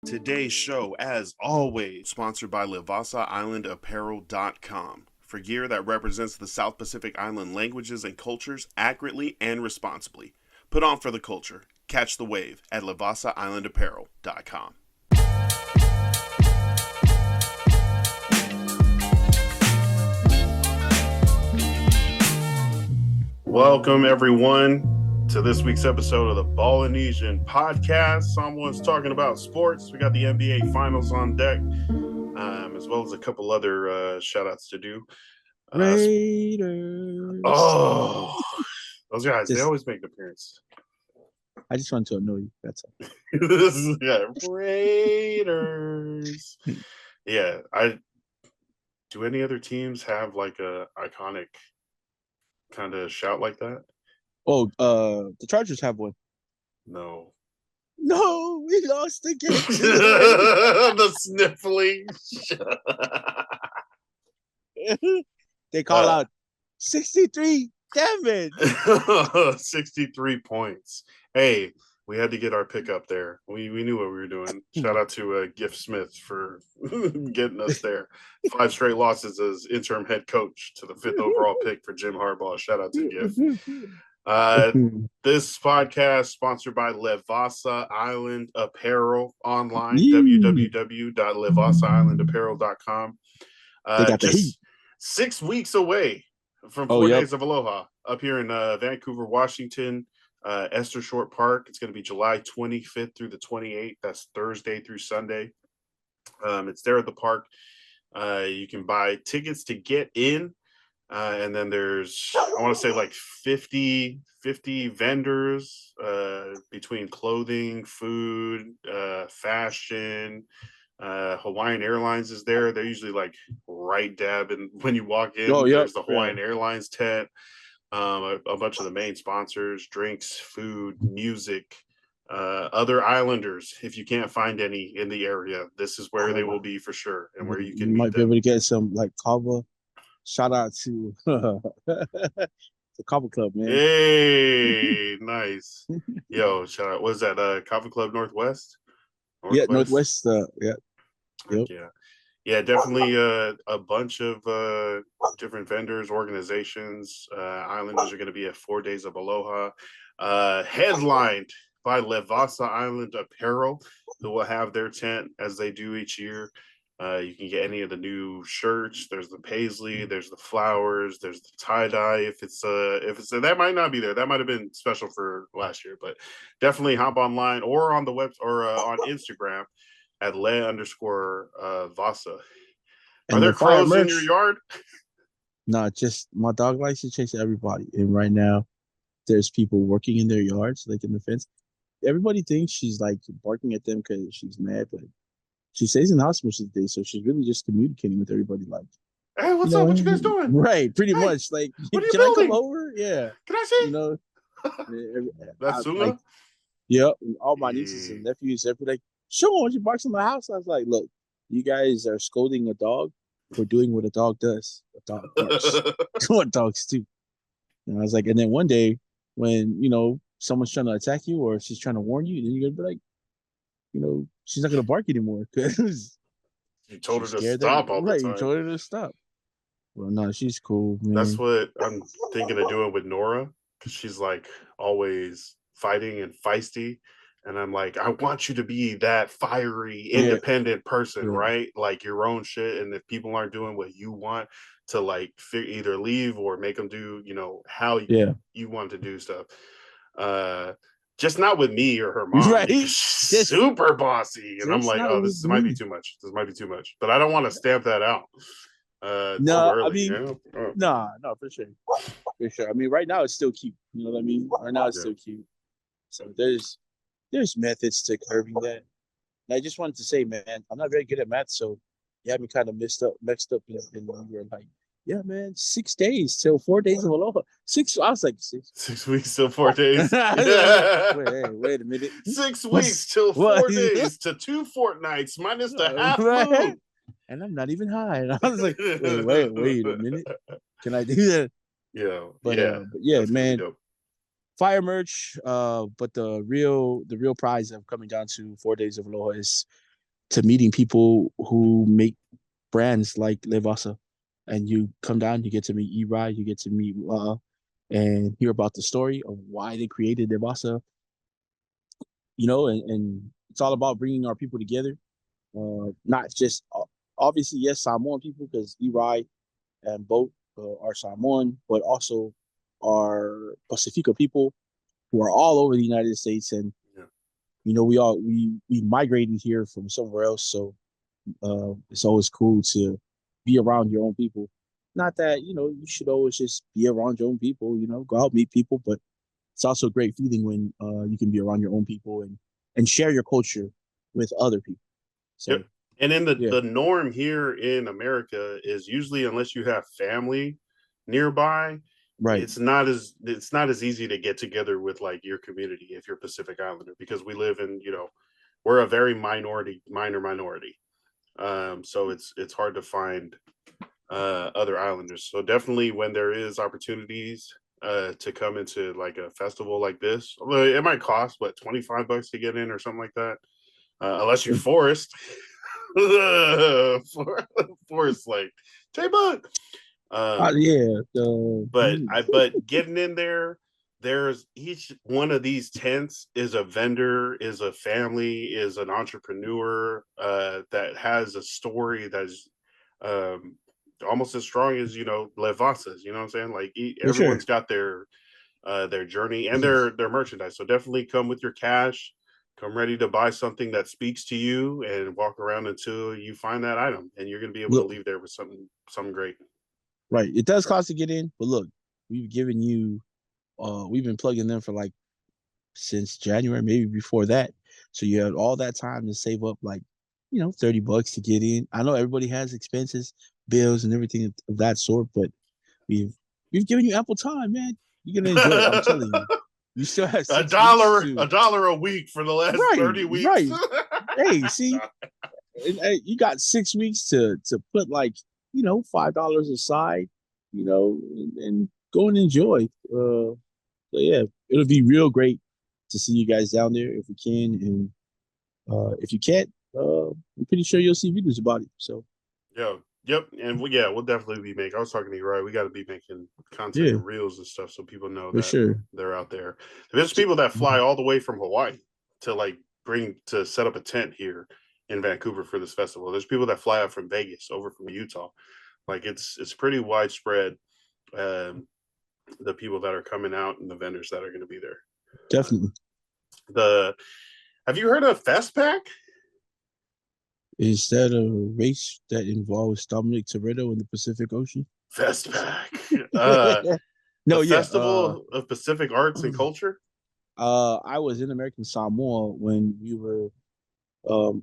Today's show, as always, sponsored by VasaIslandApparel.com for gear that represents the South Pacific Island languages and cultures accurately and responsibly. Put on for the culture. Catch the wave at VasaIslandApparel.com. Welcome, everyone, to this week's episode of the Ballinesian podcast. Someone's talking about sports. We got the NBA Finals on deck, as well as a couple other shout-outs to do. Raiders. Oh, those guys, they always make an appearance. I just wanted to annoy you. That's all. Raiders. Yeah, do any other teams have like a iconic kind of shout like that? Oh, the Chargers have one. No, we lost again. The sniffling. They call out 63. Damn it. 63 points. Hey, we had to get our pick up there. We knew what we were doing. Shout out to Giff Smith for getting us there. 5 straight losses as interim head coach to the 5th overall pick for Jim Harbaugh. Shout out to Giff. This podcast sponsored by Vasa Island Apparel online, www.VasaIslandApparel.com. Just 6 weeks away from 4 days of Aloha up here in Vancouver, Washington, Esther Short Park. It's going to be July 25th through the 28th. That's Thursday through Sunday. It's there at the park. You can buy tickets to get in. And then there's, I want to say like 50 vendors between clothing, food, fashion. Hawaiian Airlines is there. They're usually like right dab, and when you walk in, there's the Hawaiian Airlines tent. A bunch of the main sponsors, drinks, food, music, other Islanders. If you can't find any in the area, this is where they will be for sure, and where you can might be able to get some like kava. Shout out to the Kava Club, man. Hey, nice. Yo, shout out. What is that? Kava Club Northwest? Yeah, Northwest. Yep. Yeah, definitely a bunch of different vendors, organizations. Islanders are going to be at 4 days of Aloha, headlined by Vasa Island Apparel, who will have their tent as they do each year. You can get any of the new shirts. There's the paisley, there's the flowers, there's the tie-dye. If it's that might not be there. That might have been special for last year, but definitely hop online or on the web or on Instagram at _Vasa. Are there crows in your yard? No, just my dog likes to chase everybody. And right now there's people working in their yards, like in the fence. Everybody thinks she's like barking at them because she's mad, but she stays in the house most of the day, so she's really just communicating with everybody. Like, hey, what's up? What you guys doing? Right, pretty much. Like, can I come over? Yeah. Can I see? You know, that's Sula. Like, yeah, all my nieces and nephews, they're like, "Sure, when she barks in my house," I was like, "Look, you guys are scolding a dog for doing what a dog does. A dog barks. What dogs do." And I was like, and then one day when someone's trying to attack you or she's trying to warn you, then you're gonna be like, she's not going to bark anymore because you told her to stop all the time. You told her to stop. Well, no, she's cool, man. That's what I'm thinking of doing with Nora, because she's like always fighting and feisty. And I'm like, I want you to be that fiery, independent person, right? Like your own shit. And if people aren't doing what you want, to like either leave or make them do, how you want to do stuff. Just not with me or her mom. Right. She's super bossy. And I'm like, oh, this might be too much. This might be too much. But I don't want to stamp that out. No, early, I mean, no, for sure. For sure. I mean, right now it's still cute. You know what I mean? Right now it's still cute. So there's methods to curbing that. And I just wanted to say, man, I'm not very good at math, so you had me kind of mixed up and you were like, yeah, man, 6 days till 4 days of Aloha. I was like, 6 weeks till 4 days. Wait a minute. 6 weeks till 4 days to 2 fortnights minus the half moon. And I'm not even high. And I was like, wait a minute. Can I do that? Yeah. But man. Fire merch, but the real prize of coming down to 4 days of Aloha is to meeting people who make brands like Vasa. And you come down, you get to meet Eri, you get to meet and hear about the story of why they created Vasa, and it's all about bringing our people together. Not just obviously, yes, Samoan people, because Eri and both are Samoan, but also our Pacifica people who are all over the United States. And we migrated here from somewhere else, so it's always cool to be around your own people. Not that you should always just be around your own people. Go out meet people, but it's also a great feeling when you can be around your own people and share your culture with other people. So, yep. And then the norm here in America is usually, unless you have family nearby, right, it's not as easy to get together with like your community if you're Pacific Islander, because we live in, we're a very minor minority. So it's hard to find other islanders. So definitely when there is opportunities to come into like a festival like this, it might cost $25 to get in or something like that, unless you're Forrest. Forrest, like J-Bud. But getting in there, there's each one of these tents is a vendor, is a family, is an entrepreneur that has a story that's almost as strong as Vasa's. You know what I'm saying? Like everyone's got their journey and their merchandise. So definitely come with your cash. Come ready to buy something that speaks to you and walk around until you find that item, and you're going to be able to leave there with something great. Right. It does cost to get in, but look, we've given you, we've been plugging them for like since January, maybe before that. So you had all that time to save up like, $30 to get in. I know everybody has expenses, bills, and everything of that sort, but we've given you ample time, man. You're gonna enjoy it. I'm telling you. You still have $1 a week for the last 30 weeks. Right. Hey, see, you got 6 weeks to put like $5 aside, and go and enjoy. So yeah, it'll be real great to see you guys down there if we can, and if you can't, I'm pretty sure you'll see videos about it. So yep, and we'll definitely be making. I was talking to you, right? We got to be making content and reels and stuff so people know that they're out there. There's people that fly all the way from Hawaii to set up a tent here in Vancouver for this festival. There's people that fly out from Vegas, over from Utah. Like it's pretty widespread. The people that are coming out and the vendors that are going to be there. Definitely. Have you heard of FestPAC? Is that a race that involves Dominic Toretto in the Pacific Ocean? FestPAC. Festival of Pacific Arts and Culture. I was in American Samoa when we were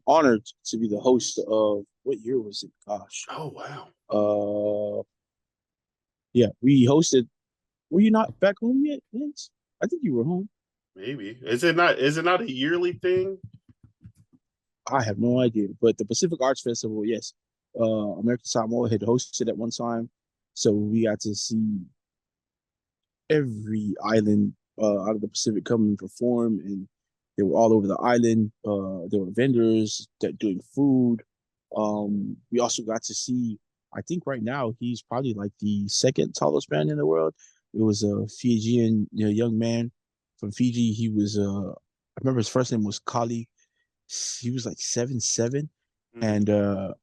honored to be the host of, what year was it? Gosh. Oh wow. Yeah, we hosted. Were you not back home yet, Vince? I think you were home. Maybe. Is it not a yearly thing? I have no idea. But the Pacific Arts Festival, yes. American Samoa had hosted at one time. So we got to see every island out of the Pacific come and perform, and they were all over the island. There were vendors that doing food. We also got to see, I think right now he's probably like the second tallest man in the world. It was a Fijian young man from Fiji. He was I remember his first name was Kali. He was like 7'7", and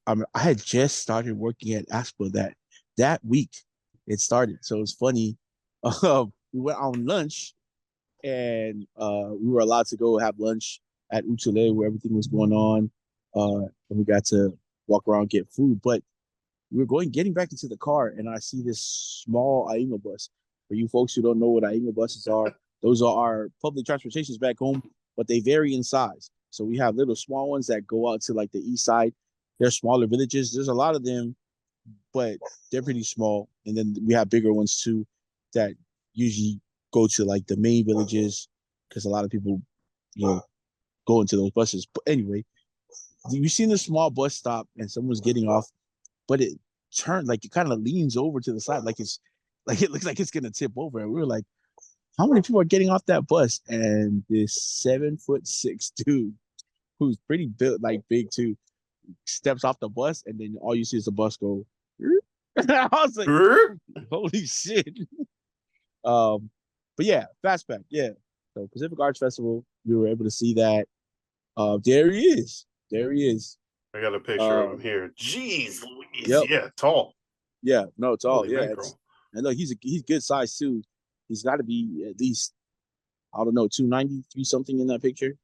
I had just started working at ASPA that week. It started, so it was funny. We went on lunch, and we were allowed to go have lunch at Utule where everything was going on, and we got to walk around, get food. But we were getting back into the car, and I see this small Ainga bus. For you folks who don't know what Ainga buses are, those are our public transportations back home, but they vary in size. So we have little small ones that go out to like the east side. They're smaller villages. There's a lot of them, but they're pretty small. And then we have bigger ones too that usually go to like the main villages, because a lot of people, go into those buses. But anyway, you've seen a small bus stop and someone's getting off, but it turned, like it kind of leans over to the side, like it looks like it's gonna tip over. And we were like, how many people are getting off that bus? And this 7'6" dude, who's pretty built, like big too, steps off the bus, and then all you see is the bus go. I was like, holy shit. But yeah, FestPAC, yeah. So Pacific Arts Festival, we were able to see that. There he is. There he is. I got a picture of him here. Jeez, Louise. Yep. Yeah, tall. Yeah, no, tall. Holy yeah, and look, he's good size too. He's got to be at least, I don't know, 293 something in that picture.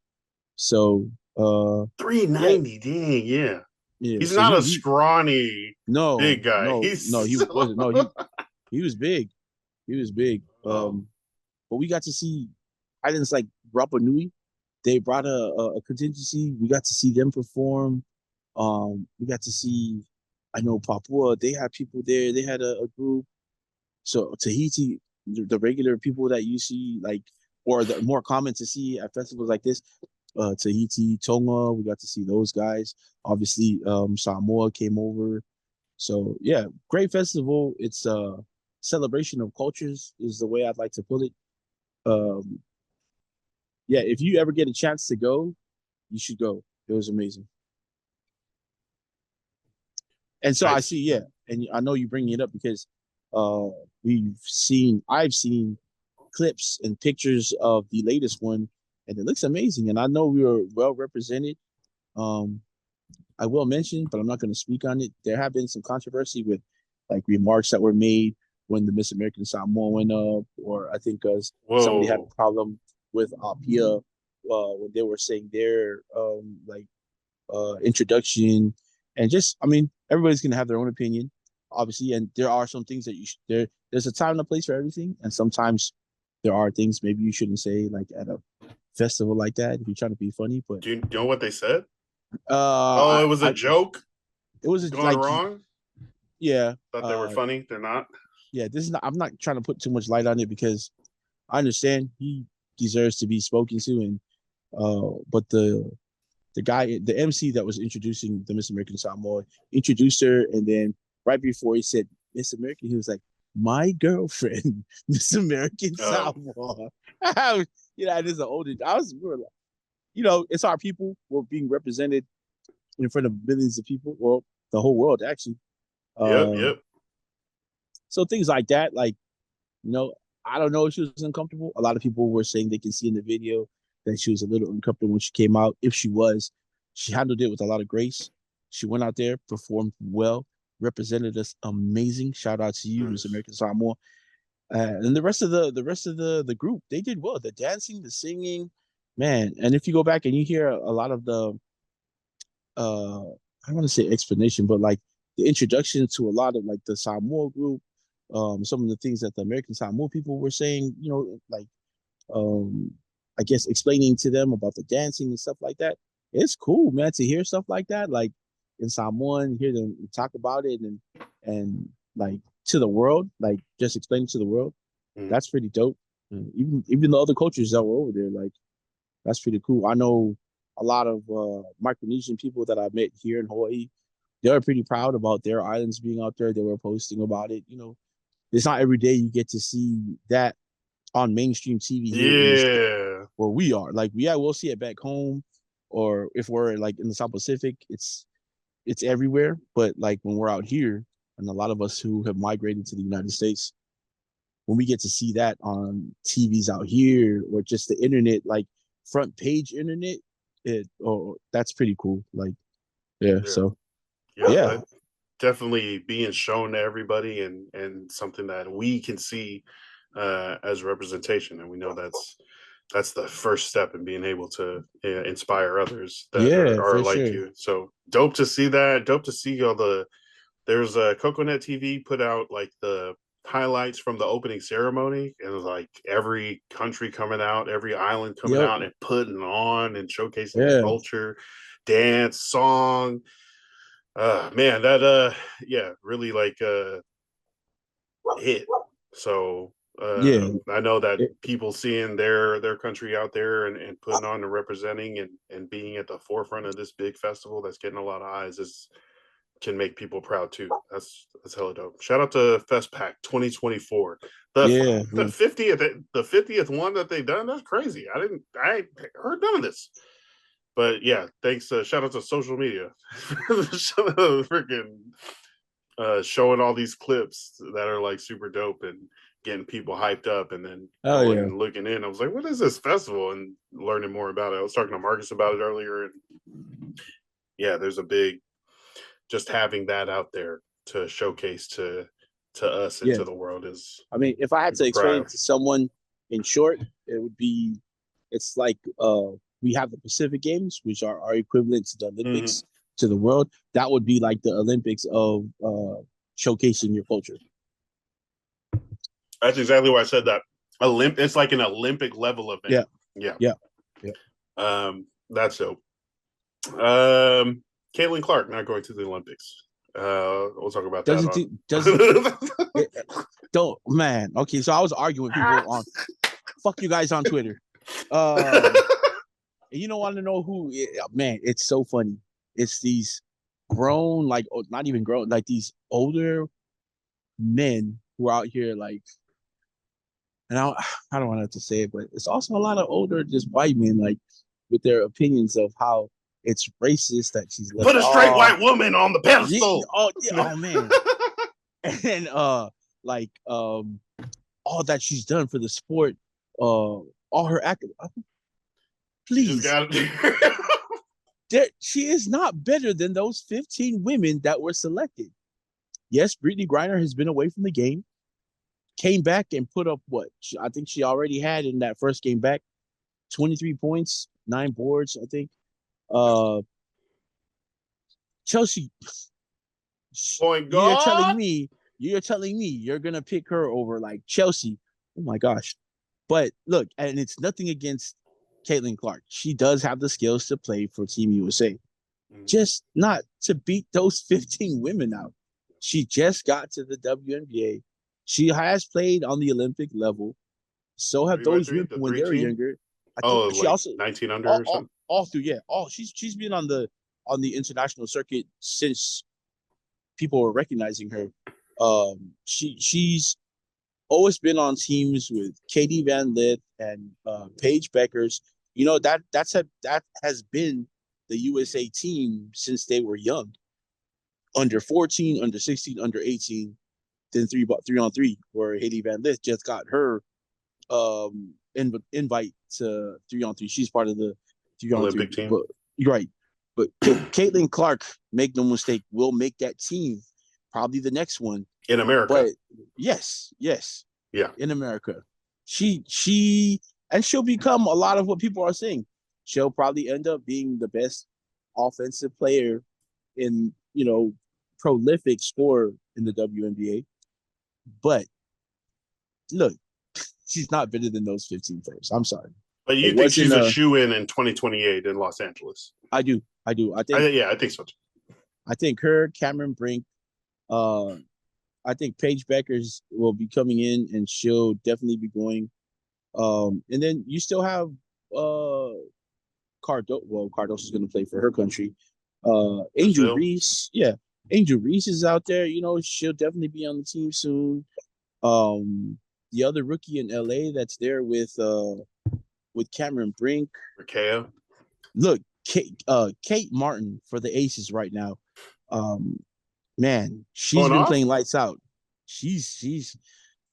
So 390, dang, yeah. He's so not a scrawny big guy. No, he wasn't. No, he was big. He was big. But we got to see islands like Rapa Nui. They brought a contingency. We got to see them perform. We got to see, I know Papua, they had people there. They had a group. So Tahiti, the regular people that you see, like, or the more common to see at festivals like this, Tahiti, Tonga, we got to see those guys. Obviously, Samoa came over. So yeah, great festival. It's a celebration of cultures is the way I'd like to put it. Yeah, if you ever get a chance to go, you should go. It was amazing. And so nice. I see, yeah, and I know you bringing it up because I've seen clips and pictures of the latest one, and it looks amazing. And I know we were well represented. I will mention, but I'm not going to speak on it. There have been some controversy with like remarks that were made when the Miss American Samoa went up, or I think somebody had a problem with Apia when they were saying their introduction, and just, I mean, everybody's going to have their own opinion, obviously, and there are some things that there's a time and a place for everything, and sometimes there are things maybe you shouldn't say like at a festival like that if you're trying to be funny. But do you know what they said? It was a joke. It was going wrong. Yeah, thought they were funny. They're not. Yeah, this is not. I'm not trying to put too much light on it because I understand he deserves to be spoken to, and but the guy, the MC that was introducing the Miss American Samoa, introduced her, and then right before he said Miss American, he was like, "My girlfriend, Miss American Samoa." You know, it is an older. You know, it's our people. We're being represented in front of millions of people. Well, the whole world, actually. Yep. So things like that, like, you know, I don't know if she was uncomfortable. A lot of people were saying they can see in the video that she was a little uncomfortable when she came out. If she was, she handled it with a lot of grace. She went out there, performed well, represented us amazing. Shout out to you, Miss American Samoa. And the rest of the group, they did well. The dancing, the singing, man. And if you go back and you hear a lot of the I don't want to say explanation, but like the introduction to a lot of like the Samoa group, some of the things that the American Samoa people were saying, you know, like I guess explaining to them about the dancing and stuff like that. It's cool, man, to hear stuff like that, like in Samoan, hear them talk about it and like to the world, like just explaining to the world. That's pretty dope. Even the other cultures that were over there, like that's pretty cool. I know a lot of Micronesian people that I met here in Hawaii. They were pretty proud about their islands being out there. They were posting about it. You know, it's not every day you get to see that on mainstream TV here where we are. Like, we'll see it back home, or if we're like in the South Pacific, it's everywhere. But like when we're out here, and a lot of us who have migrated to the United States, when we get to see that on TVs out here or just the internet, like front page internet, that's pretty cool. Like, so definitely being shown to everybody and something that we can see as representation, and we know that's the first step in being able to inspire others that are like you. So dope to see that. Dope to see there's a Coconut TV put out like the highlights from the opening ceremony, and it was like every country coming out, every island coming out and putting on and showcasing their culture, dance, song. Man, that really like hit. So I know that people seeing their country out there and putting on and representing and being at the forefront of this big festival that's getting a lot of eyes can make people proud too. That's hella dope. Shout out to FestPAC 2024. The 50th one that they done. That's crazy. I heard none of this. But yeah, thanks. Shout out to social media, freaking showing all these clips that are like super dope and getting people hyped up, and then going and looking in. I was like, what is this festival? And learning more about it. I was talking to Marcus about it earlier, and yeah, there's a big, just having that out there to showcase to us and to the world is. I mean, if I had to explain it to someone in short, it would be, it's like we have the Pacific Games, which are our equivalent to the Olympics to the world. That would be like the Olympics of showcasing your culture. That's exactly why I said that. It's like an Olympic level event. Yeah. That's dope. Caitlin Clark not going to the Olympics. We'll talk about that. Don't, man. Okay, so I was arguing with people on fuck you guys on Twitter. You don't want to know who, man, it's so funny. It's these grown, like, not even grown, like these older men who are out here, like, and I don't want to say it, but it's also a lot of older, just white men, like, with their opinions of how it's racist that she's left. Put a straight white woman on the pedestal. Oh man. And all that she's done for the sport, all her acting. Please. She is not better than those 15 women that were selected. Yes, Brittany Griner has been away from the game, came back and put up what I think she already had in that first game back, 23 points, 9 boards, I think. Chelsea, point guard. You're telling me you're gonna pick her over like Chelsea. Oh my gosh. But look, and it's nothing against Caitlin Clark. She does have the skills to play for Team USA. Just not to beat those 15 women out. She just got to the WNBA. She has played on the Olympic level. So have those women when they were younger. I think she also 19 under or something. All through, yeah. She's been on the international circuit since people were recognizing her. She's always been on teams with Katie Van Lith and Paige Beckers. You know, that has been the USA team since they were young. Under 14, under 16, under 18, then 3-on-3, where Katie Van Lith just got her invite to 3-on-3. She's part of the 3-on-3 team. Right. But Caitlin Clark, make no mistake, will make that team, probably the next one. In America. But yes. Yeah. In America. She'll become a lot of what people are saying. She'll probably end up being the best offensive player in, prolific scorer in the WNBA. But look, she's not better than those 15 players. I'm sorry. But you think she's a shoe-in 2028 in Los Angeles? I do. I think. I think so too. I think her, Cameron Brink, I think Paige Beckers will be coming in, and she'll definitely be going. And then you still have Cardoso. Well, Cardoso is going to play for her country. Angel Reese, Angel Reese is out there. She'll definitely be on the team soon. The other rookie in LA that's there with Cameron Brink. Rakea. Look, Kate Martin for the Aces right now. Man, she's been playing lights out. She's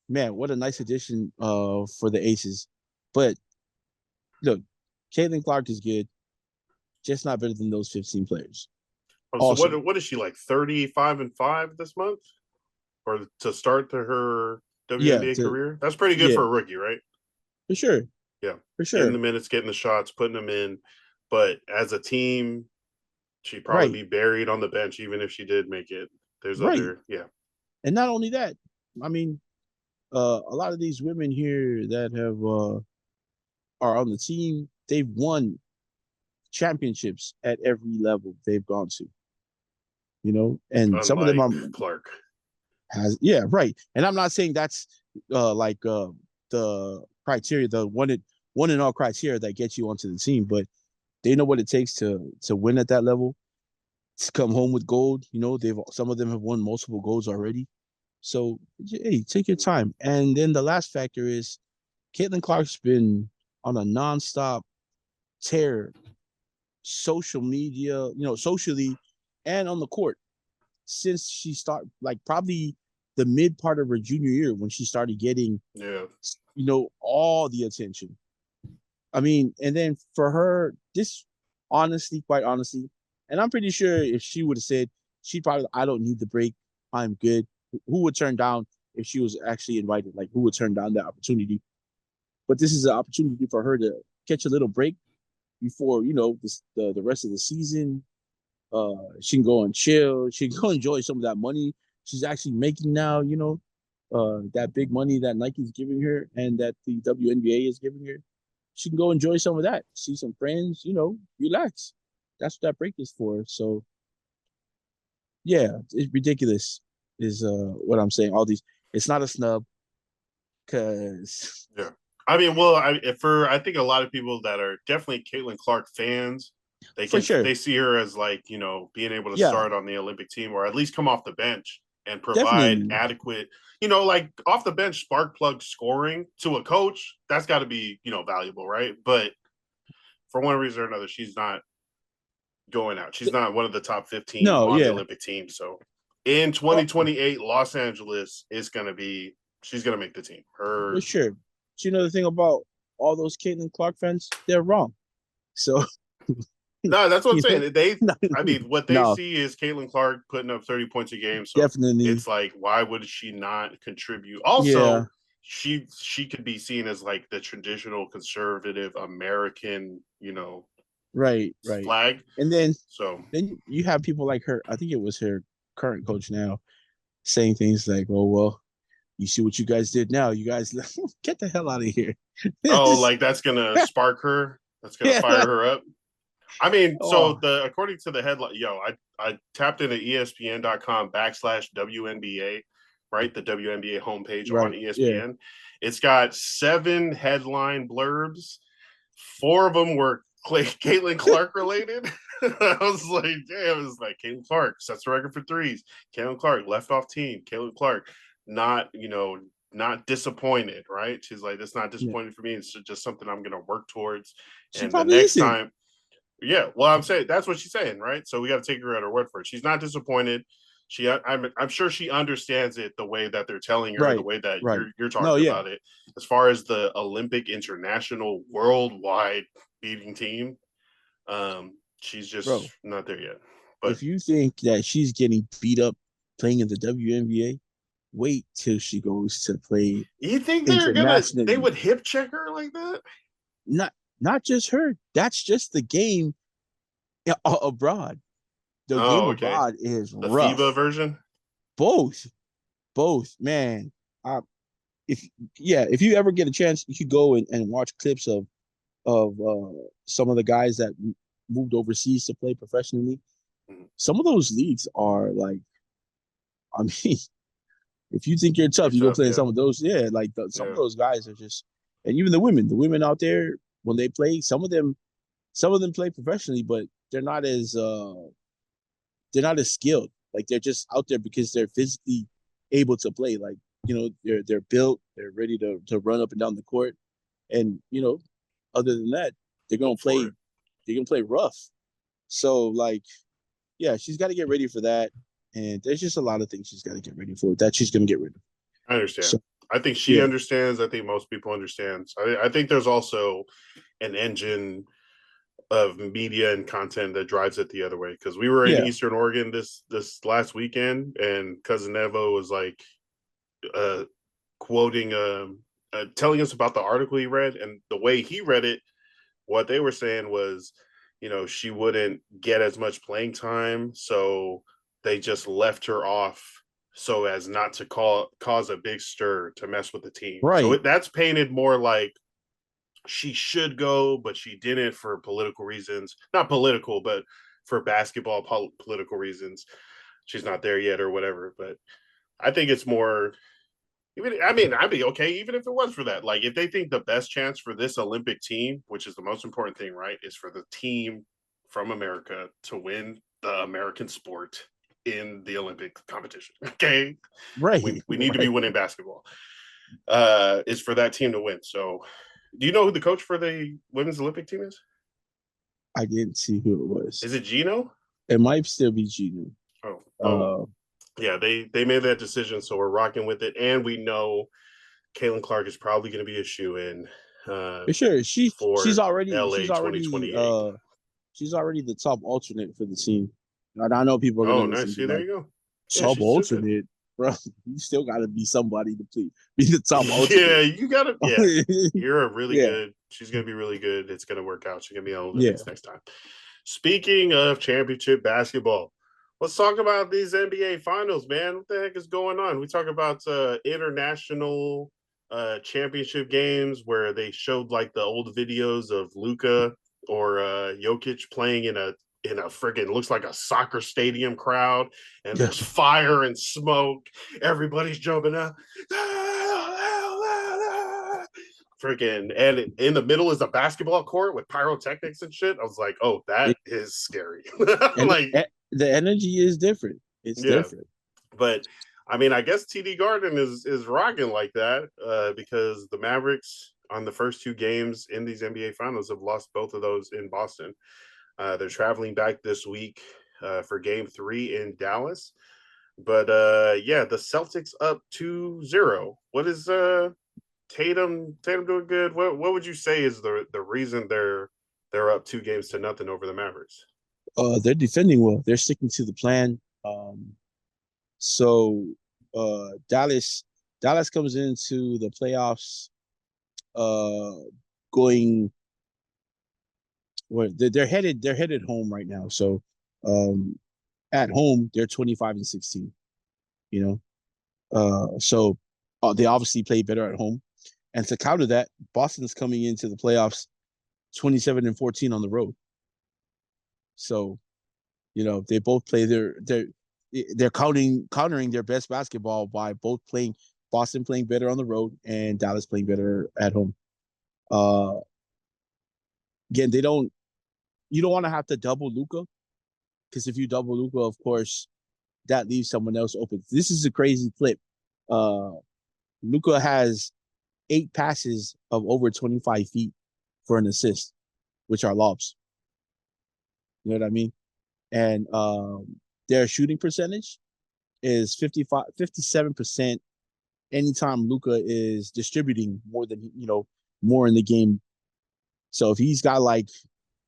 man, what a nice addition for the Aces. But look, Caitlin Clark is good, just not better than those 15 players. So what is she, like 35-5 this month, or to start her WNBA career? That's pretty good for a rookie, right? For sure. Yeah, for sure. Getting the minutes, getting the shots, putting them in. But as a team, she'd probably be buried on the bench, even if she did make it. There's And not only that, I mean, a lot of these women here that are on the team, they've won championships at every level they've gone to. And unlike some of them Clark has, and I'm not saying that's the criteria, the one and all criteria that gets you onto the team, but they know what it takes to win at that level, to come home with gold. Some of them have won multiple golds already. So hey, take your time. And then the last factor is Caitlin Clark's been on a nonstop tear social media, socially and on the court since she started, like probably the mid part of her junior year when she started getting, all the attention. I mean, and then for her, this quite honestly, and I'm pretty sure if she would have said, she'd probably, I don't need the break, I'm good. Who would turn down if she was actually invited? Like, who would turn down that opportunity? But this is an opportunity for her to catch a little break before, the rest of the season. She can go and chill. She can go enjoy some of that money she's actually making now, that big money that Nike's giving her and that the WNBA is giving her. She can go enjoy some of that, see some friends, relax. That's what that break is for. So, yeah, it's ridiculous, is what I'm saying. All these, it's not a snub, because I mean, well, I think a lot of people that are definitely Caitlin Clark fans, they see her as like, being able to start on the Olympic team or at least come off the bench and provide adequate, like off the bench spark plug scoring to a coach. That's got to be, valuable, right? But for one reason or another, she's not going out. She's not one of the top 15 on the Olympic team. So in 2028, Los Angeles is going to be, she's going to make the team. For sure. So, the thing about all those Caitlin Clark fans, they're wrong. So no, that's what I'm saying. What they see is Caitlin Clark putting up 30 points a game. So definitely, it's like, why would she not contribute? Also, she could be seen as like the traditional conservative American, right flag. And then you have people like her. I think it was her current coach now saying things like, "Oh well, you see what you guys did now. You guys get the hell out of here." Oh, like that's gonna spark her. That's gonna fire her up. I mean, according to the headline, I tapped into ESPN.com/WNBA, right? The WNBA homepage on ESPN. Yeah. It's got 7 headline blurbs. 4 of them were Caitlin Clark related. I was like, damn, it's like Caitlin Clark sets the record for threes. Caitlin Clark left off team. Caitlin Clark not disappointed, right? She's like, that's not disappointed for me. It's just something I'm going to work towards. And the next time, I'm saying that's what she's saying, right? So we got to take her at her word for it. She's not disappointed. I'm sure she understands it the way that they're telling her, the way that you're talking about it. As far as the Olympic, international, worldwide beating team, she's just not there yet. But if you think that she's getting beat up playing in the WNBA, wait till she goes to play. You think they would hip check her like that? Not just her. That's just the game abroad. The game abroad is the rough. FIBA version. Both, man. If you ever get a chance, you could go and watch clips of some of the guys that moved overseas to play professionally. Some of those leagues are like, I mean, if you think you're tough, you go play in some of those. Yeah, like some of those guys are just, and even the women out there when they play, some of them play professionally, but they're not as skilled. Like they're just out there because they're physically able to play. Like, they're built, they're ready to run up and down the court, and other than that, they're gonna play rough. So like, she's got to get ready for that. And there's just a lot of things she's got to get ready for that she's going to get rid of. I understand. So, I think she understands. I think most people understand. I think there's also an engine of media and content that drives it the other way. Because we were in Eastern Oregon this last weekend, and Cousin Evo was like quoting, telling us about the article he read, and the way he read it, what they were saying was, she wouldn't get as much playing time, so they just left her off so as not to cause a big stir to mess with the team. Right. So that's painted more like she should go, but she didn't for political reasons. Not political, but for basketball political reasons. She's not there yet or whatever. But I think it's more... I'd be okay even if it was for that. Like, if they think the best chance for this Olympic team, which is the most important thing, right, is for the team from America to win the American sport in the Olympic competition. Okay. Right. We need to be winning basketball. Is for that team to win. So do you know who the coach for the women's Olympic team is? I didn't see who it was. Is it Gino? It might still be Gino. Yeah, they made that decision, so we're rocking with it, and we know Caitlin Clark is probably going to be a shoe-in. For sure, she's already LA 2028. She's already the top alternate for the team. And I know people are going to nice. See, there you go. Top alternate, bro. You still got to be somebody to be the top alternate. Yeah, you got to. Yeah, you're a really good. She's going to be really good. It's going to work out. She's going to be on the Olympics next time. Speaking of championship basketball, let's talk about these NBA finals, man. What the heck is going on? We talk about international championship games where they showed like the old videos of Luka or Jokic playing in a friggin' looks like a soccer stadium crowd, and there's fire and smoke. Everybody's jumping out. Freaking, and in the middle is a basketball court with pyrotechnics and shit. I was like, oh, that is scary. Like the energy is different. It's different. But I mean, I guess TD Garden is rocking like that because the Mavericks on the first two games in these NBA finals have lost both of those in Boston. They're traveling back this week for game 3 in Dallas. But the Celtics up 2-0. What is Tatum doing good? What would you say is the reason they're up 2-0 over the Mavericks? They're defending well. They're sticking to the plan. So Dallas comes into the playoffs going where they're headed home right now. So at home they're 25-16. So they obviously play better at home. And to counter that, Boston's coming into the playoffs 27-14 on the road. So, they both play they're countering their best basketball by both playing Boston playing better on the road and Dallas playing better at home. Again, you don't want to have to double Luka, because if you double Luka, of course, that leaves someone else open. This is a crazy flip. Luka has 8 passes of over 25 feet for an assist, which are lobs. You know what I mean? And their shooting percentage is 57% anytime Luka is distributing more in the game. So if he's got like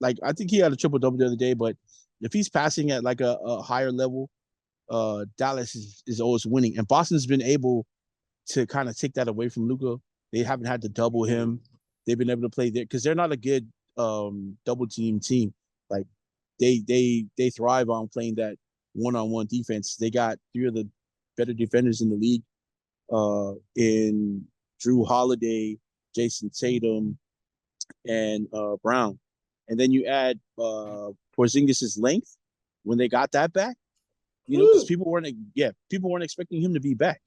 I think he had a triple-double the other day, but if he's passing at like a higher level, Dallas is always winning. And Boston's been able to kind of take that away from Luka. They haven't had to double him. They've been able to play there because they're not a good double team. Like they thrive on playing that one-on-one defense. They got 3 of the better defenders in the league in Drew Holiday, Jason Tatum, and Brown. And then you add Porzingis' length when they got that back, because people weren't expecting him to be back.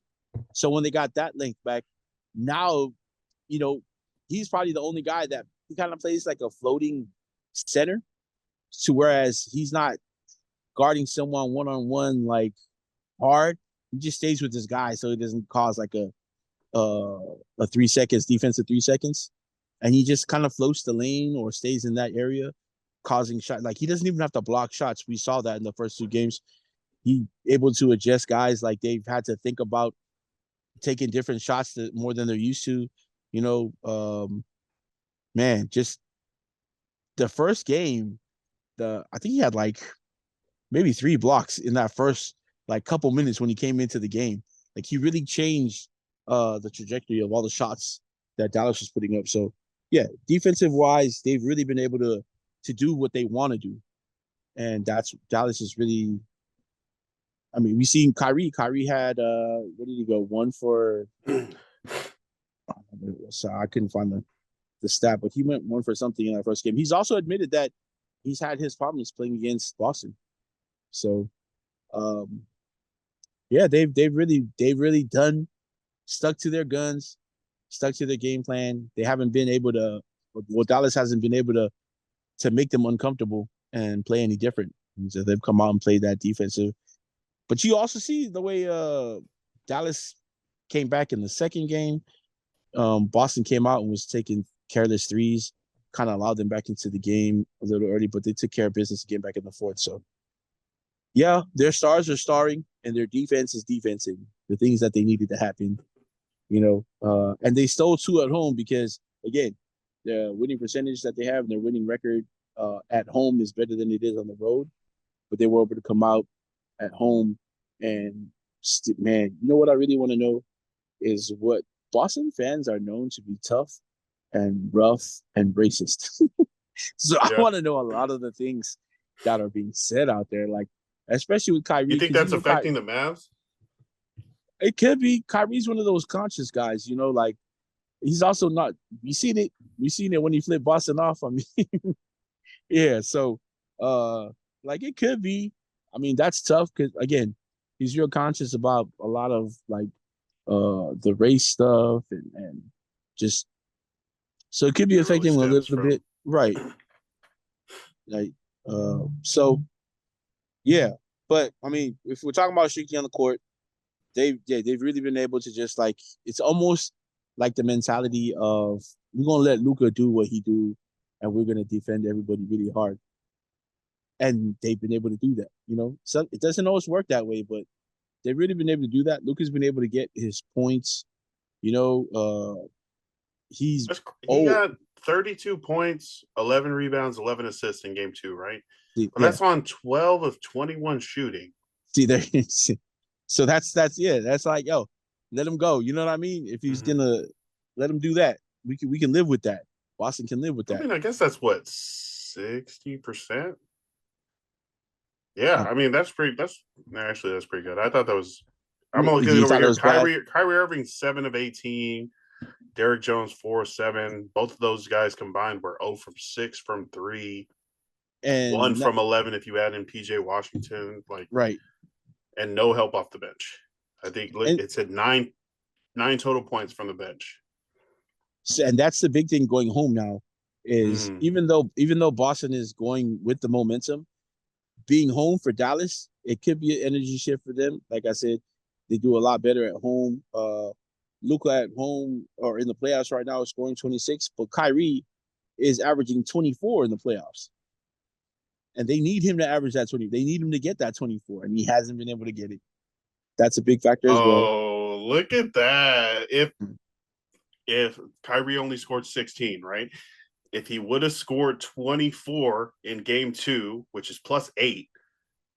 So when they got that length back, now, he's probably the only guy that he kind of plays like a floating center, to whereas he's not guarding someone one-on-one like hard. He just stays with this guy so he doesn't cause like a 3 seconds defensive 3 seconds, and he just kind of floats the lane or stays in that area, causing shots. Like he doesn't even have to block shots. We saw that in the first 2 games. He able to adjust guys like they've had to think about taking different shots more than they're used to. Man, just the first game, I think he had like maybe 3 blocks in that first like couple minutes when he came into the game. Like he really changed the trajectory of all the shots that Dallas was putting up. So yeah, defensive wise, they've really been able to do what they want to do. And that's Dallas is really, I mean, we've seen Kyrie. Kyrie had what did he go? 1 for so I couldn't find the stat, but he went 1 for something in that first game. He's also admitted that he's had his problems playing against Boston. So they've really stuck to their guns, stuck to their game plan. They haven't been able to, Dallas hasn't been able to make them uncomfortable and play any different. And so they've come out and played that defensive. But you also see the way Dallas came back in the second game. Boston came out and was taking careless threes. kind of allowed them back into the game a little early, but they took care of business again back in the fourth. So, yeah, their stars are starring, and their defense is defensing the things that they needed to happen, and they stole 2 at home because, again, the winning percentage that they have and their winning record at home is better than it is on the road, but they were able to come out at home and, man, you know what I really want to know is what Boston fans are known to be tough and rough and racist. So I want to know a lot of the things that are being said out there, like especially with Kyrie. You think that's affecting the Mavs? It could be. Kyrie's one of those conscious guys, like he's also not. We seen it when he flipped Boston off. I mean, yeah. So, like it could be. I mean, that's tough because again, he's real conscious about a lot of like the race stuff and just. So it could be affecting him a little bit, right? Like, so, yeah. But I mean, if we're talking about streaky on the court, they've really been able to just like it's almost like the mentality of we're gonna let Luka do what he do, and we're gonna defend everybody really hard. And they've been able to do that, So it doesn't always work that way, but they've really been able to do that. Luka's been able to get his points, he got 32 points, 11 rebounds, 11 assists in game 2, right? But that's on 12 of 21 shooting. See there. So that's like, yo, let him go. You know what I mean? If he's gonna let him do that, we can live with that. Boston can live with that. I mean, I guess that's what 60%. Yeah, I mean that's pretty good. I thought that was. I'm only looking over here. Kyrie Irving 7 of 18. Derek Jones 4 of 7. Both of those guys combined were 0 from 6 from 3, and 1 from 11 if you add in PJ Washington. Right, and no help off the bench. I think it said 9 total points from the bench. And that's the big thing going home now is even though Boston is going with the momentum, being home for Dallas, it could be an energy shift for them. Like I said, they do a lot better at home. Luka at home or in the playoffs right now is scoring 26, but Kyrie is averaging 24 in the playoffs. And they need him to average that 20. They need him to get that 24, and he hasn't been able to get it. That's a big factor as well. Oh, look at that. If Kyrie only scored 16, right? If he would have scored 24 in game 2, which is +8,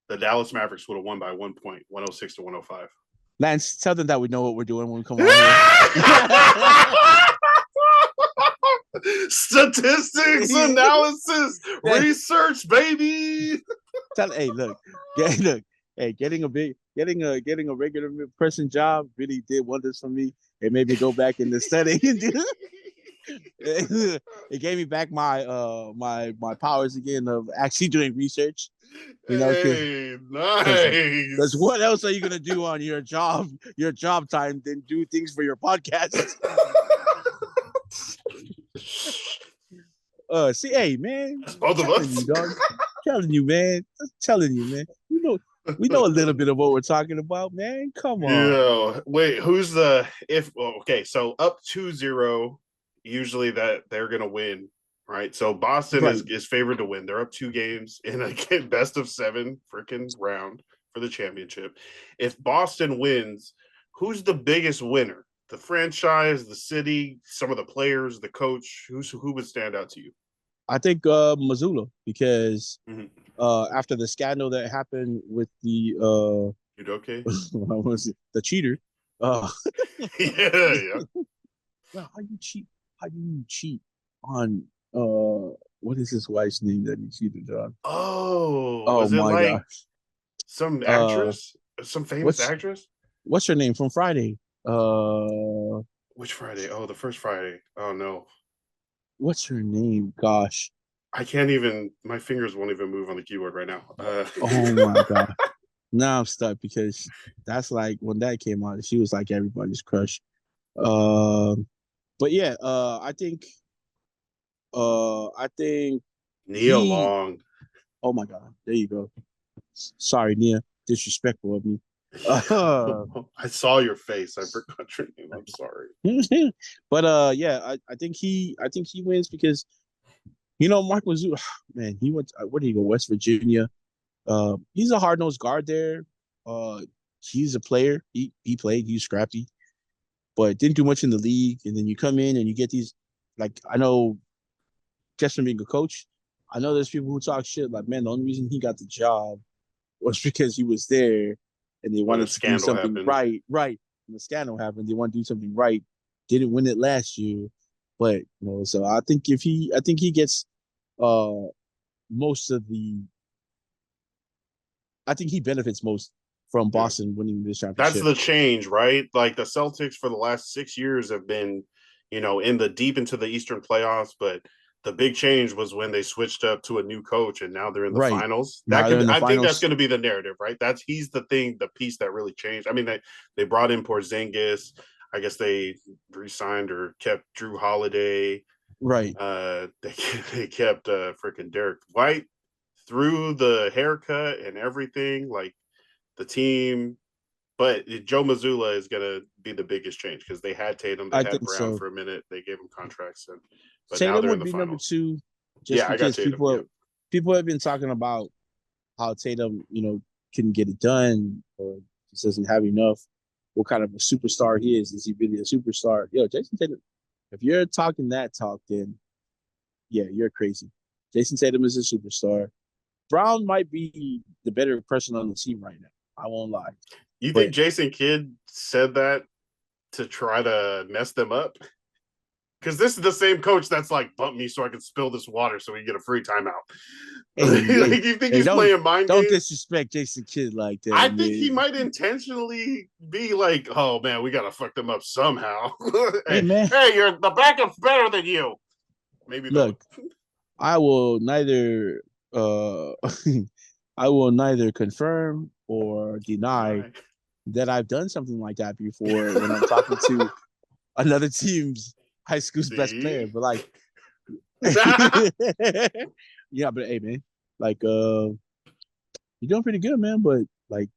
the Dallas Mavericks would have won by 1 point, 106 to 105. Lance, tell them that we know what we're doing when we come on here. Statistics, analysis, research, baby. Getting a regular person job really did wonders for me. It made me go back into studying. It gave me back my my powers again of actually doing research. Nice. Because what else are you gonna do on your job time than do things for your podcast? Hey man, both of us. Telling you, man. We know a little bit of what we're talking about, man. Come on. Yeah. Wait, who's okay, so up 2-0, usually that they're gonna win, right? So Boston is favored to win. They're up 2 games in a best of 7 freaking round for the championship. If Boston wins, who's the biggest winner? The franchise, the city, some of the players, the coach. Who would stand out to you? I think Mazzulla, because after the scandal that happened with the Udoka, what was it? The cheater. Yeah. Well, how do you cheat on what is his wife's name that he cheated on? Oh, was it like gosh. Some actress, some famous actress? What's her name from Friday? Which Friday? Oh, the first Friday. Oh no. What's her name? Gosh. I can't even, my fingers won't even move on the keyboard right now. Oh my God. Now I'm stuck because that's like when that came out, she was like everybody's crush. But yeah, I think Nia Long. Oh my God. There you go. Sorry, Nia. Disrespectful of me. I saw your face. I forgot your name. I'm sorry. But yeah, I think he wins because Mark Mizzou, man, he went. Where did he go? West Virginia. He's a hard nosed guard there. He's a player. He played. He's scrappy, but didn't do much in the league. And then you come in and you get these, like I know, just from being a coach, I know there's people who talk shit like, man, the only reason he got the job was because he was there, and they wanted to do something happened. right. When the scandal happened, they want to do something right. Didn't win it last year, but so I think he gets most of the. I think he benefits most from Boston winning this championship. That's the change, right? Like the Celtics for the last 6 years have been, in the deep into the Eastern playoffs, but the big change was when they switched up to a new coach and now they're in the finals. I think that's going to be the narrative, right? He's the piece that really changed. I mean, they brought in Porzingis. I guess they re-signed or kept Drew Holiday. Right. They kept freaking Derek White through the haircut and everything. Like the team, but Joe Mazzulla is going to be the biggest change because they had Tatum, they had Brown for a minute, they gave him contracts, but Tatum now they're would in the be finals. number 2. Just because I got Tatum, people have been talking about how Tatum, couldn't get it done or just doesn't have enough. What kind of a superstar he is? Is he really a superstar? Jason Tatum. If you're talking that talk, then yeah, you're crazy. Jason Tatum is a superstar. Brown might be the better person on the team right now. I won't lie. You think Jason Kidd said that to try to mess them up? Because this is the same coach that's like, bump me so I can spill this water so we can get a free timeout. You think he's playing mind games? Don't disrespect Jason Kidd like that. I think he might intentionally be like, oh man, we gotta fuck them up somehow. Hey man, you're the backup's better than you. Maybe look, I will neither confirm or deny that I've done something like that before when I'm talking to another team's high school's best player. But like, yeah, but hey, man, like, you're doing pretty good, man. But like,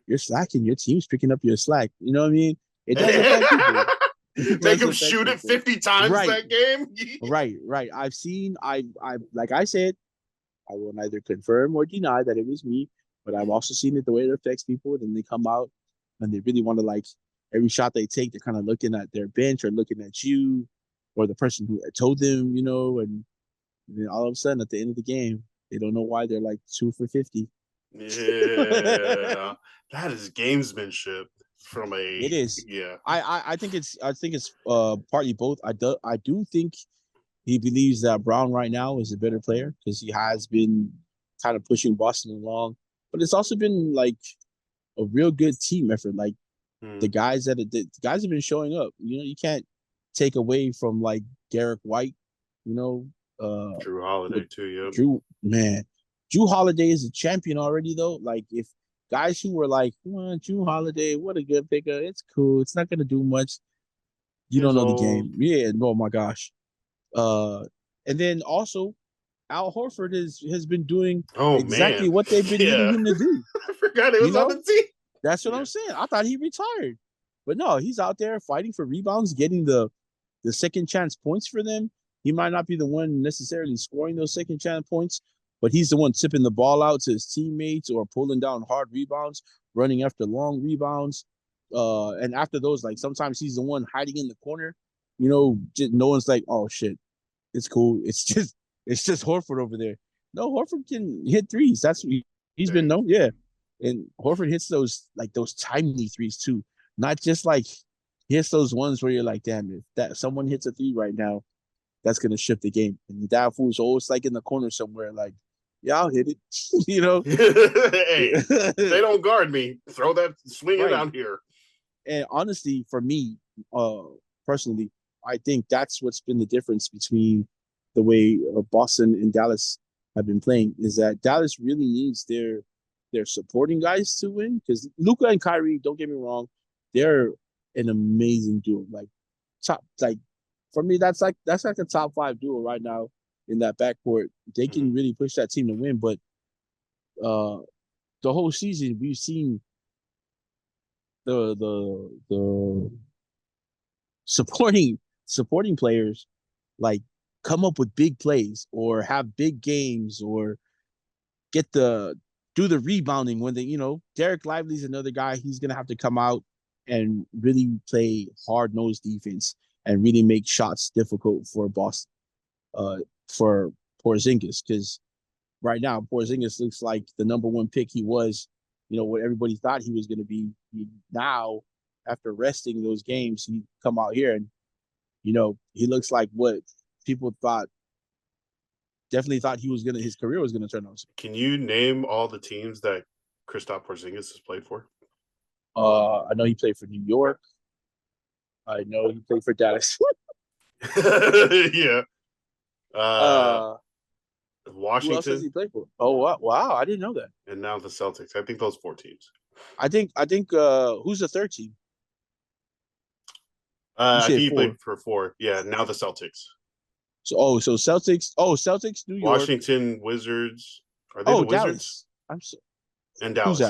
you're slacking. Your team's picking up your slack. You know what I mean? It does affect people. Make him shoot it 50 times that game. Right. I've seen. I like I said, I will neither confirm or deny that it was me, but I've also seen it the way it affects people. Then they come out and they really want to, like, every shot they take, they're kind of looking at their bench or looking at you or the person who told them, and then all of a sudden at the end of the game, they don't know why they're like 2 for 50. Yeah, that is gamesmanship from a. It is. Yeah. I think it's partly both. I do think he believes that Brown right now is a better player because he has been kind of pushing Boston along, but it's also been like a real good team effort. Like the guys have been showing up. You can't take away from like Derek White. Drew Holiday too. Yeah. Drew Holiday is a champion already though. Like if guys who were like, Drew Holiday, what a good picker. It's cool. It's not gonna do much. You don't know the game. Yeah. Oh my gosh. And then also Al Horford has been doing exactly what they've been needing him to do. I forgot it was on the team. That's what I'm saying. I thought he retired, but no, he's out there fighting for rebounds, getting the second chance points for them. He might not be the one necessarily scoring those second chance points, but he's the one tipping the ball out to his teammates or pulling down hard rebounds, running after long rebounds. And after those, like sometimes he's the one hiding in the corner. No one's like, oh shit, it's cool. It's just Horford over there. No, Horford can hit threes. That's what he's been known. Yeah. And Horford hits those timely threes too. Not just like he hits those ones where you're like, damn, if that someone hits a three right now, that's gonna shift the game. And that fool's always like in the corner somewhere, like, yeah, I'll hit it. Hey, they don't guard me. Throw that, swing it out here. And honestly, for me, personally, I think that's what's been the difference between the way Boston and Dallas have been playing is that Dallas really needs their supporting guys to win because Luka and Kyrie, don't get me wrong, they're an amazing duo. Like for me, that's like a top 5 duo right now in that backcourt. They can really push that team to win, but the whole season we've seen the supporting players like come up with big plays or have big games or do the rebounding when Derek Lively's another guy. He's gonna have to come out and really play hard-nosed defense and really make shots difficult for Boston, for Porzingis, because right now Porzingis looks like the number one pick he was, what everybody thought he was going to be. Now, after resting those games, he come out here and he looks like what people definitely thought his career was gonna turn out. Can you name all the teams that Kristaps Porzingis has played for? I know he played for New York. I know he played for Dallas. Yeah. Washington. Who else does he play for? Oh wow, I didn't know that. And now the Celtics. I think those 4 teams. I think who's the third team? I think he played for 4. Yeah, now the Celtics. So Celtics. Oh, Celtics, New York, Washington Wizards. Are they the Wizards? Dallas. And Dallas.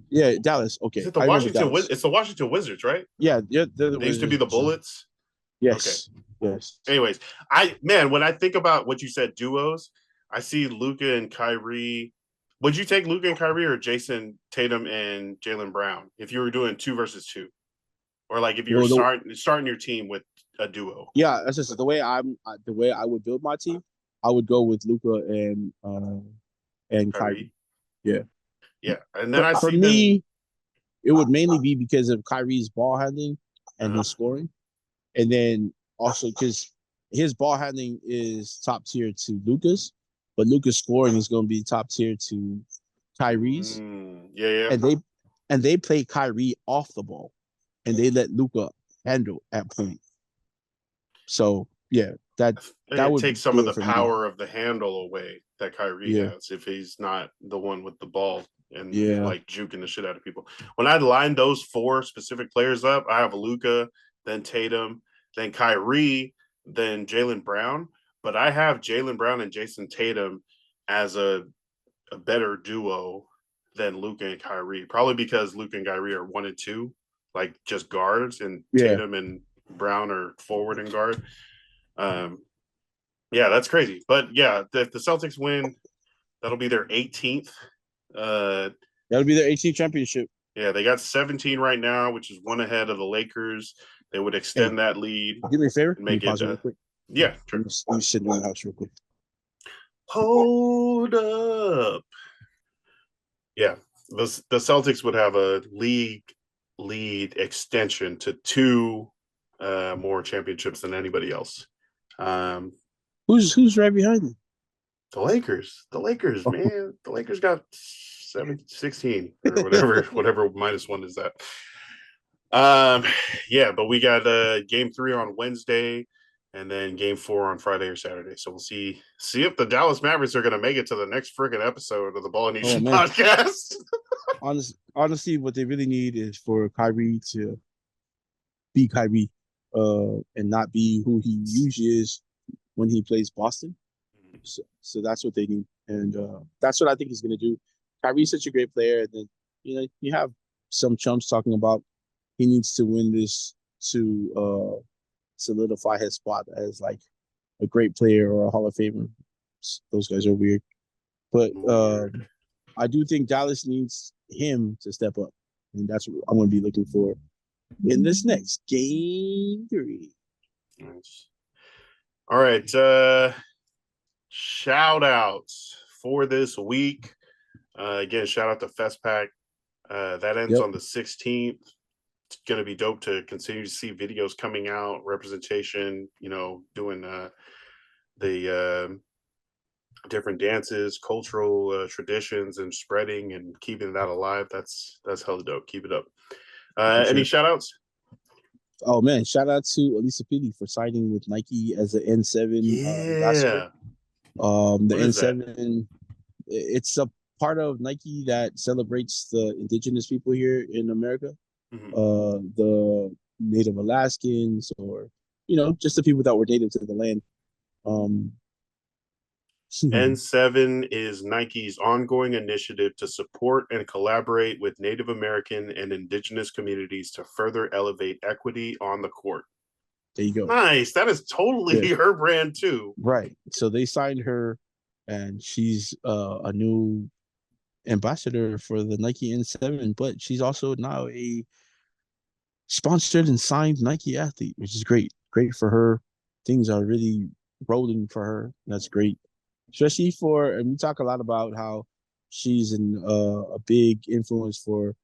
Yeah, Dallas. Okay, is it the Washington? It's the Washington Wizards, right? Yeah. They used to be the Bullets. Yes. Okay. Yes. Anyways, when I think about what you said, duos, I see Luka and Kyrie. Would you take Luka and Kyrie or Jason Tatum and Jaylen Brown if you were doing 2 versus 2, or like if you were starting your team with a duo? Yeah, that's just the way I would build my team. I would go with Luka and Kyrie. Yeah. And then for me, it would mainly be because of Kyrie's ball handling and his scoring, and then also because his ball handling is top tier to Luka's, but Luka's scoring is going to be top tier to Kyrie's. And they play Kyrie off the ball, and they let Luka handle at point. So that would take some of the power of the handle away that Kyrie has if he's not the one with the ball and like juking the shit out of people. When I line those 4 specific players up, I have Luka, then Tatum, then Kyrie, then Jaylen Brown. But I have Jaylen Brown and Jason Tatum as a better duo than Luka and Kyrie, probably because Luka and Kyrie are 1 and 2, like just guards, and Tatum and Brown are forward and guard. That's crazy. But if the Celtics win, that'll be their 18th. That'll be their 18th championship. Yeah, they got 17 right now, which is 1 ahead of the Lakers. They would extend that lead. Do me a favor. Make it real quick. Yeah, sure. Let me sit in the house real quick. Hold up. Yeah, the Celtics would have a league lead extension to 2 more championships than anybody else. Who's right behind them? The Lakers, man. The Lakers got 16 or whatever -1 is that. But we got game 3 on Wednesday, and then game 4 on Friday or Saturday. So we'll see if the Dallas Mavericks are going to make it to the next freaking episode of the Ballinesian podcast. Honestly, what they really need is for Kyrie to be Kyrie, and not be who he usually is when he plays Boston. So that's what they need, and that's what I think he's going to do. Kyrie's such a great player, and then you have some chumps talking about he needs to win this to solidify his spot as like a great player or a Hall of Famer. Those guys are weird, but I do think Dallas needs him to step up, and that's what I'm going to be looking for in this next game 3. Nice. All right, shout outs for this week. Again, shout out to FestPAC. That ends on the 16th. It's going to be dope to continue to see videos coming out, representation, doing the different dances, cultural traditions, and spreading and keeping that alive. That's hella dope. Keep it up. Any shout outs? Oh man, shout out to Alissa Pili for signing with Nike as an N7 ambassador. The N7, it's a part of Nike that celebrates the indigenous people here in America, the Native Alaskans, or just the people that were native to the land. N7 is Nike's ongoing initiative to support and collaborate with Native American and indigenous communities to further elevate equity on the court. There you go. Nice. That is totally her brand too. Right. So they signed her, and she's a new ambassador for the Nike N7, but she's also now a sponsored and signed Nike athlete, which is great. Great for her. Things are really rolling for her. That's great. Especially and we talk a lot about how she's a big influence for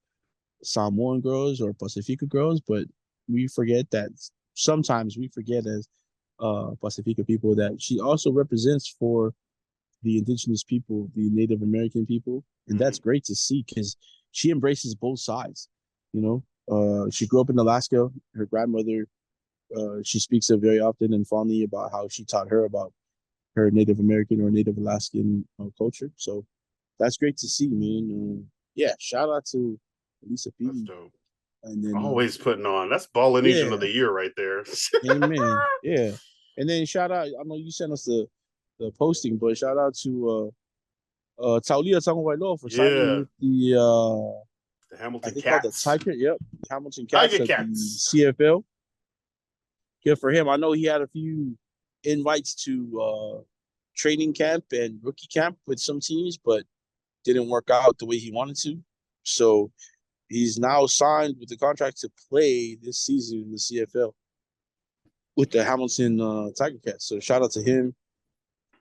Samoan girls or Pacifica girls, but we forget that sometimes we forget as Pacifica people that she also represents for the indigenous people, the Native American people, and that's great to see because she embraces both sides. She grew up in Alaska. Her grandmother, she speaks of very often and fondly about how she taught her about her Native American or Native Alaskan culture. So that's great to see, man. Yeah, shout out to Alissa Pili. That's dope. And then always putting on. That's Ballinesian of the year right there. Amen. Yeah. And then shout out, I know you sent us the posting, but shout out to Taulia Tagovailoa for signing with the Hamilton Cats. The Hamilton Cats at the CFL. Good for him. I know he had a few invites to training camp and rookie camp with some teams, but didn't work out the way he wanted to. So he's now signed with the contract to play this season in the CFL with the Hamilton Tiger Cats. So shout out to him.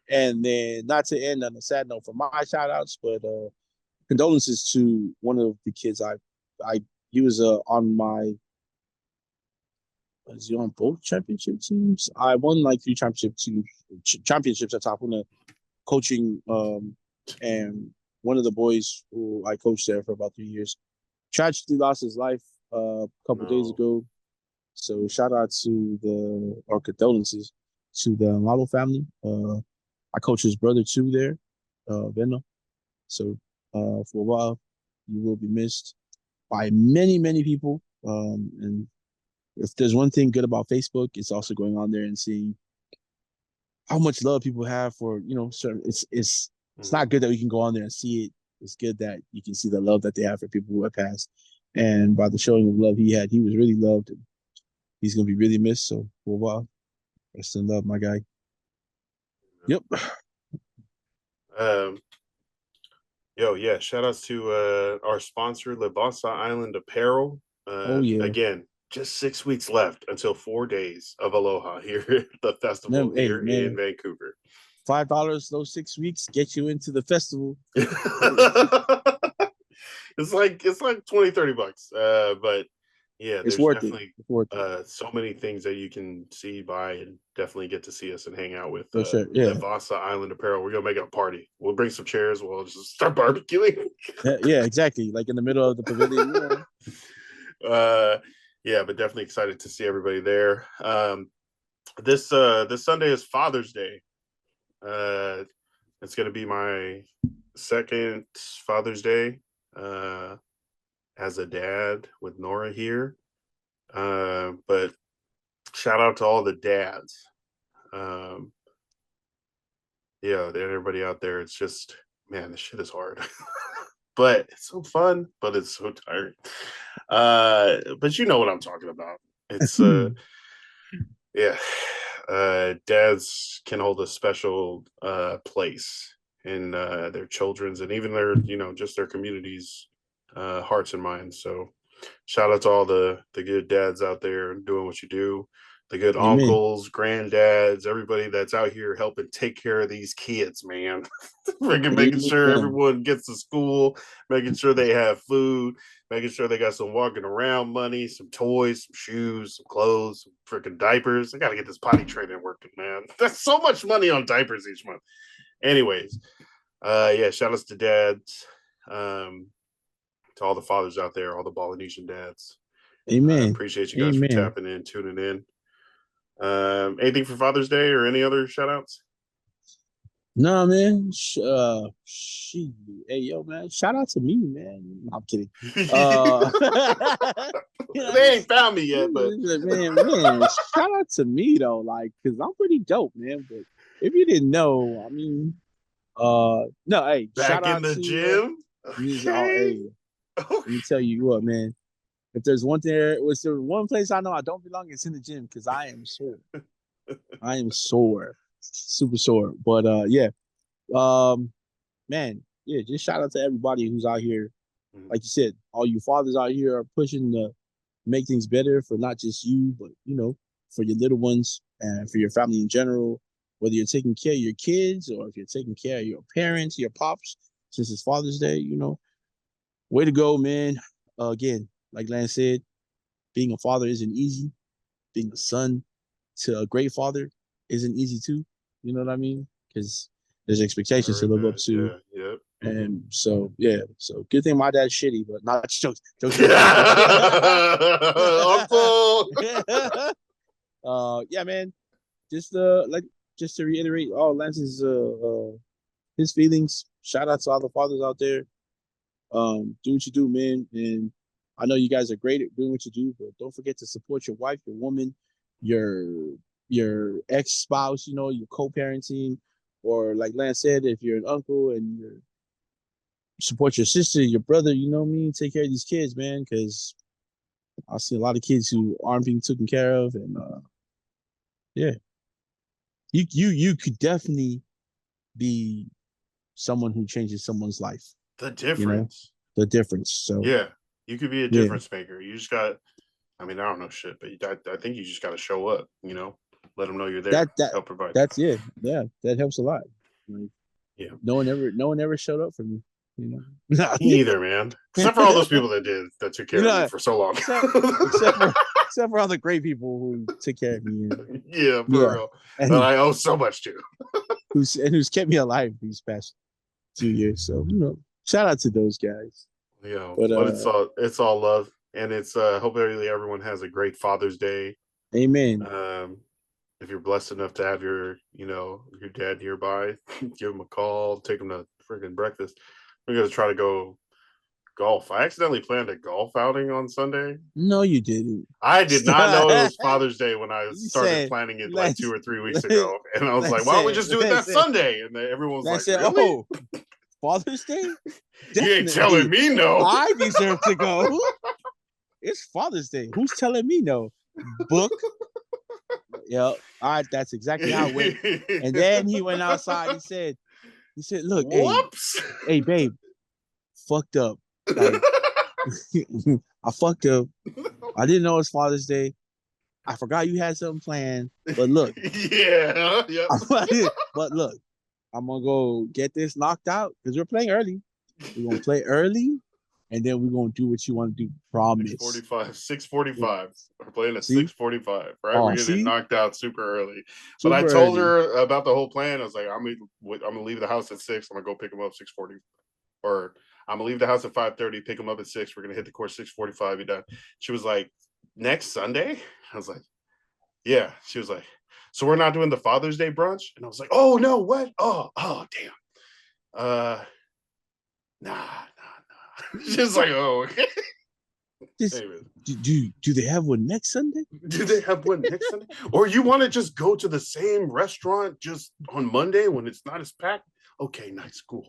And then, not to end on a sad note for my shout outs, but condolences to one of the kids. He was on my. Was he on both championship teams? I won like 3 championships at Tapuna coaching, and one of the boys who I coached there for about 3 years tragically lost his life a couple days ago. So shout out to condolences to the Malo family. I coach his brother too there, Veno. So for a while, you will be missed by many, many people. And if there's one thing good about Facebook, it's also going on there and seeing how much love people have for, certain. It's not good that we can go on there and see it. It's good that you can see the love that they have for people who have passed. And by the showing of love he had, he was really loved. And he's gonna be really missed. So for a while, rest in love, my guy. Yep. Shout outs to our sponsor, Vasa Island Apparel. Again, just 6 weeks left until 4 days of Aloha here at the festival in Vancouver. $5 those 6 weeks get you into the festival. It's like $20-$30. But yeah, there's definitely so many things that you can see, buy, and definitely get to see us and hang out with the Vasa Island Apparel. We're gonna make it a party. We'll bring some chairs. We'll just start barbecuing. Yeah, exactly. Like in the middle of the pavilion. But definitely excited to see everybody there. This Sunday is Father's Day. It's gonna be my second Father's Day as a dad with Nora here. But shout out to all the dads. Everybody out there. It's just, man, this shit is hard. But it's so fun, but it's so tiring. But you know what I'm talking about. It's dads can hold a special place in their children's and even their, just their communities' hearts and minds. So shout out to all the good dads out there doing what you do, the good uncles, granddads, everybody that's out here helping take care of these kids, man. Making sure everyone gets to school, making sure they have food, making sure they got some walking around money, some toys, some shoes, some clothes, some freaking diapers. I got to get this potty training working, man. That's so much money on diapers each month. Anyways, shout outs to dads, to all the fathers out there, all the Ballinesian dads. Amen. Appreciate you guys for tapping in, tuning in. Anything for Father's Day or any other shout outs? No, man. Hey, yo, man. Shout out to me, man. No, I'm kidding. They ain't found me yet, but man, shout out to me though, like, cause I'm pretty dope, man. But if you didn't know, I mean, no, hey, back in the gym. Let me tell you what, man. If there's one there, was there one place I know I don't belong, it's in the gym because I am sore. I am sore, super sore. But yeah, man, yeah, just shout out to everybody who's out here. Like you said, all you fathers out here are pushing to make things better for not just you, but for your little ones and for your family in general. Whether you're taking care of your kids or if you're taking care of your parents, your pops, since it's Father's Day, way to go, man. Again, like Lance said, being a father isn't easy. Being a son to a great father isn't easy too. You know what I mean? Because there's expectations to live up to. Yeah. And so, yeah. So good thing my dad's shitty, but not jokes. Uncle. Yeah, man. Just to reiterate all Lance's his feelings. Shout out to all the fathers out there. Do what you do, man. And I know you guys are great at doing what you do, but don't forget to support your wife, your woman, your ex-spouse, your co-parenting, or like Lance said, if you're an uncle and you support your sister, your brother, take care of these kids, man, because I see a lot of kids who aren't being taken care of, and yeah, you could definitely be someone who changes someone's life. The difference. The difference. So yeah, you could be a difference maker. You just got. I mean, I don't know shit, but I think you just got to show up. Let them know you're there. Help provide. That's that helps a lot. Like, yeah. No one ever showed up for me. Me either, man. Except for all those people that took care of me for so long. Except for all the great people who took care of me. Yeah, for real. And I owe so much to. who's kept me alive these past 2 years. So shout out to those guys. Yeah, but it's all love, and it's hope everyone has a great Father's Day. Amen. If you're blessed enough to have your dad nearby, give him a call, take him to freaking breakfast. We're gonna try to go golf. I accidentally planned a golf outing on Sunday. No, you didn't. I did not know it was Father's Day when I started planning it like 2 or 3 weeks ago, and I was like, "Why don't we just do it that Sunday?" And everyone was like, "Really? Oh, Father's Day? You ain't telling me no. I deserve to go. It's Father's Day. Who's telling me no? Book." Yeah, all right, that's exactly how it went. And then he went outside. He said, "Look, hey, babe, fucked up. Like, I fucked up. I didn't know it was Father's Day. I forgot you had something planned. But look, yeah. But look, I'm gonna go get this knocked out because we're playing early. We're gonna play early, and then we're gonna do what you want to do. Promise." 6:45. We're playing at 6:45. Right, we're getting knocked out super early. But I told her about the whole plan. I was like, I'm gonna leave the house at 6. I'm gonna go pick him up 6:40, or I'm gonna leave the house at 5:30. Pick him up at 6. We're gonna hit the course 6:45. Be done. She was like, next Sunday. I was like, yeah. She was like, so we're not doing the Father's Day brunch? And I was like, oh no, what? Oh damn. Nah. She's like, oh, okay. Do they have one next Sunday? Do they have one next Sunday? Or you want to just go to the same restaurant just on Monday when it's not as packed? Okay, nice, cool.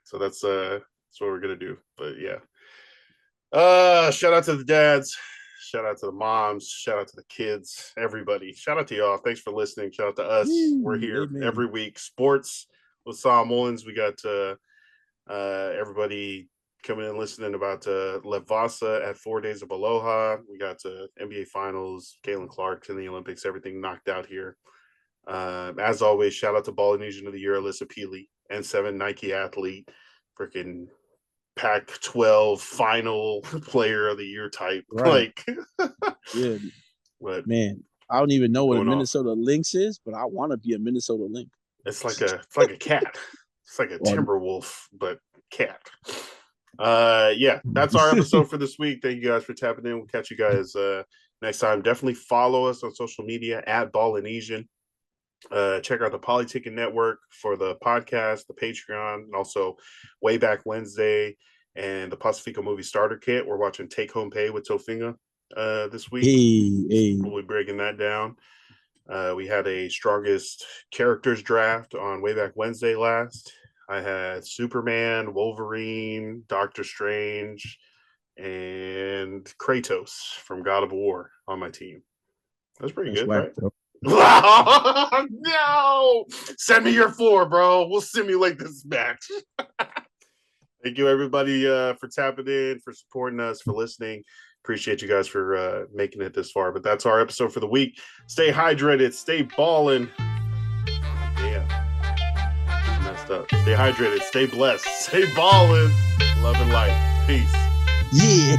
So that's what we're gonna do. But yeah. Shout out to the dads. Shout out to the moms. Shout out to the kids. Everybody. Shout out to y'all. Thanks for listening. Shout out to us. We're here every week. Sports with Samoans. We got everybody coming in listening about Vasa at 4 Days of Aloha. We got NBA Finals, Caitlin Clark in the Olympics, everything knocked out here. As always, shout out to Ballinesian of the Year, Alissa Pili, N7 Nike athlete, freaking Pac-12 final player of the year type. Right. Yeah. But man, I don't even know what a Minnesota Lynx is, but I want to be a Minnesota Lynx. It's like a cat. It's like a timber wolf, but cat. Yeah, that's our episode for this week. Thank you guys for tapping in. We'll catch you guys next time. Definitely follow us on social media at Ballinesian. Check out the Polyticket Network for the podcast, the Patreon, and also Way Back Wednesday and the Pacifico Movie Starter Kit. We're watching Take Home Pay with Tofinga this week. We'll be breaking that down. We had a strongest characters draft on Way Back Wednesday last. I had Superman, Wolverine, Doctor Strange, and Kratos from God of War on my team. That's pretty good, whack, right? No! Send me your 4, bro. We'll simulate this match. Thank you, everybody, for tapping in, for supporting us, for listening. Appreciate you guys for making it this far. But that's our episode for the week. Stay hydrated. Stay balling. Damn. Messed up. Stay hydrated. Stay blessed. Stay balling. Love and light. Peace. Yeah.